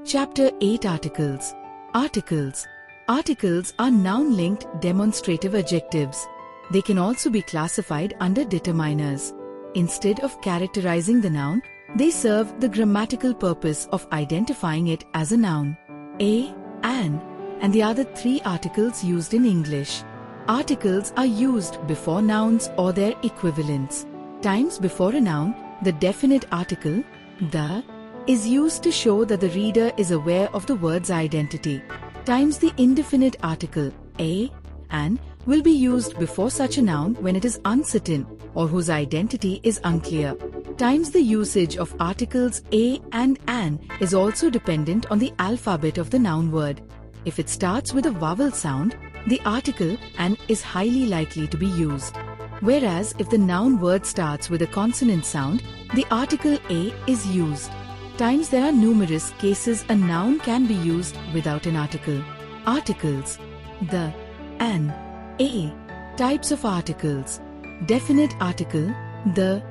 Chapter 8 Articles. Articles. Articles are noun-linked demonstrative adjectives. They can also be classified under determiners. Instead of characterizing the noun, they serve the grammatical purpose of identifying it as a noun. A, an, and the other three articles used in English. Articles are used before nouns or their equivalents. Times before a noun, the definite article, the, is used to show that the reader is aware of the word's identity. Times the indefinite article, a, an, will be used before such a noun when it is uncertain or whose identity is unclear. Times the usage of articles a and an is also dependent on the alphabet of the noun word. If it starts with a vowel sound, the article an is highly likely to be used. Whereas if the noun word starts with a consonant sound, the article a is used. Times there are numerous cases a noun can be used without an article. Articles. The, an, a. Types of articles. Definite article, the.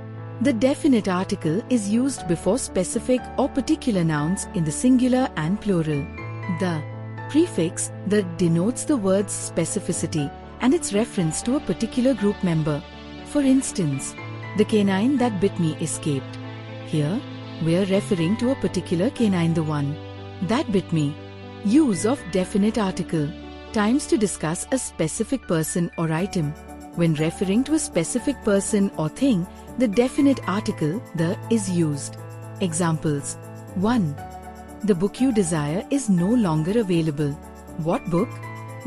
The definite article is used before specific or particular nouns in the singular and plural. The prefix, the, denotes the word's specificity and its reference to a particular group member. For instance, the canine that bit me escaped. Here, we are referring to a particular canine, the one that bit me. Use of definite article. Times to discuss a specific person or item. When referring to a specific person or thing, the definite article, the, is used. Examples. 1. The book you desire is no longer available. What book?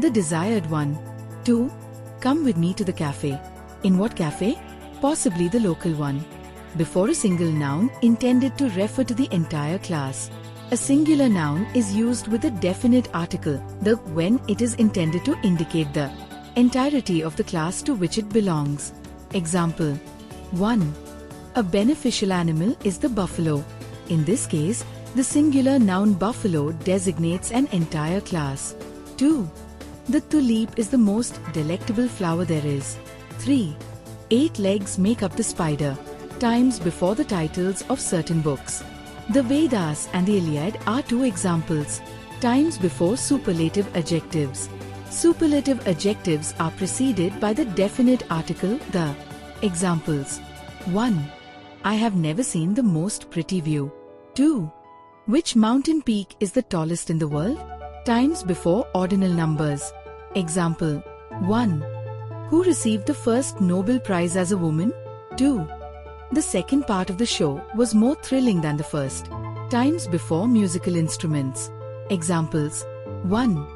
The desired one. 2. Come with me to the cafe. In what cafe? Possibly the local one. Before a single noun intended to refer to the entire class. A singular noun is used with a definite article, the, when it is intended to indicate the entirety of the class to which it belongs. Example. 1. A beneficial animal is the buffalo. In this case, the singular noun buffalo designates an entire class. 2. The tulip is the most delectable flower there is. 3. 8 legs make up the spider. Times before the titles of certain books. The Vedas and the Iliad are two examples. Times before superlative adjectives. Superlative adjectives are preceded by the definite article, the. Examples. 1. I have never seen the most pretty view. 2. Which mountain peak is the tallest in the world? Times before ordinal numbers. Example. 1. Who received the first Nobel Prize as a woman? 2. The second part of the show was more thrilling than the first. Times before musical instruments. Examples. 1.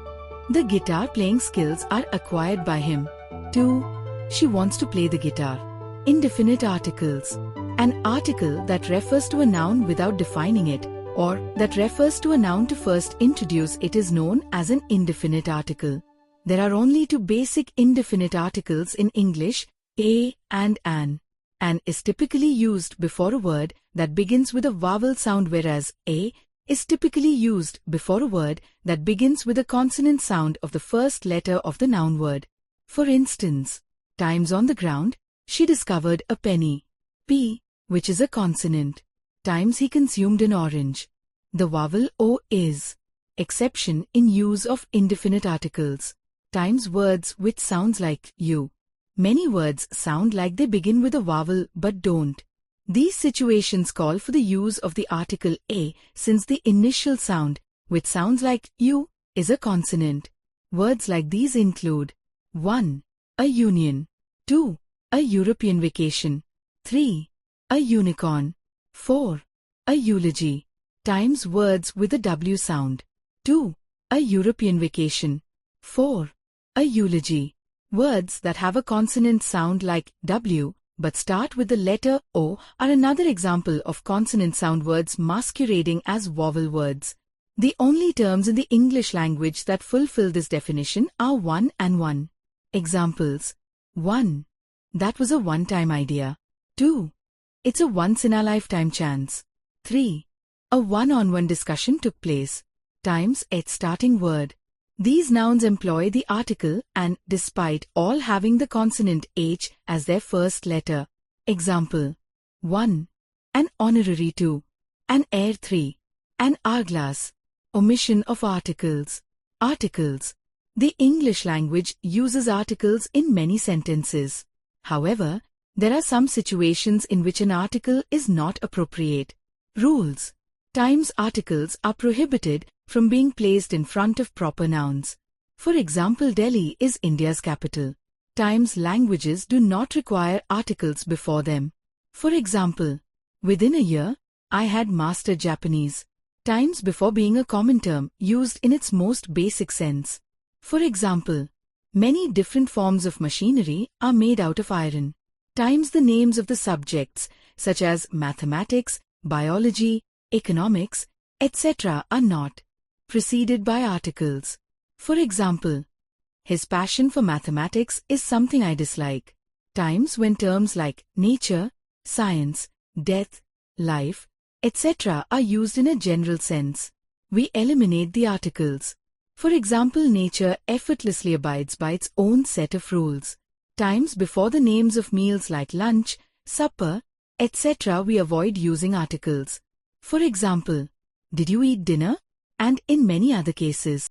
The guitar playing skills are acquired by him. 2. She wants to play the guitar. Indefinite articles. An article that refers to a noun without defining it, or that refers to a noun to first introduce it, is known as an indefinite article. There are only two basic indefinite articles in English, a and an. An is typically used before a word that begins with a vowel sound, whereas a is typically used before a word that begins with a consonant sound of the first letter of the noun word. For instance, times on the ground, she discovered a penny. P, which is a consonant. Times he consumed an orange. The vowel o is. Exception in use of indefinite articles. Times words which sounds like you. Many words sound like they begin with a vowel but don't. These situations call for the use of the article a, since the initial sound, which sounds like you, is a consonant. Words like these include 1. A union. 2. A European vacation. 3. A unicorn. 4. A eulogy. Times words with a W sound. 2. A European vacation. 4. A eulogy. Words that have a consonant sound like W but start with the letter O are another example of consonant sound words masquerading as vowel words. The only terms in the English language that fulfill this definition are one and one. Examples. 1. That was a one-time idea. 2. It's a once-in-a-lifetime chance. 3. A one-on-one discussion took place. Times its starting word. These nouns employ the article an despite all having the consonant h as their first letter. Example. 1. An honorary 2. An heir 3. An hourglass. Omission of articles. Articles. The English language uses articles in many sentences. However, there are some situations in which an article is not appropriate. Rules. Times articles are prohibited from being placed in front of proper nouns. For example, Delhi is India's capital. Times languages do not require articles before them. For example, within a year, I had mastered Japanese. Times before being a common term used in its most basic sense. For example, many different forms of machinery are made out of iron. Times the names of the subjects, such as mathematics, biology, economics, etc. are not preceded by articles. For example, his passion for mathematics is something I dislike. Times when terms like nature, science, death, life, etc. are used in a general sense. We eliminate the articles. For example, nature effortlessly abides by its own set of rules. Times before the names of meals like lunch, supper, etc. we avoid using articles. For example, did you eat dinner? And in many other cases.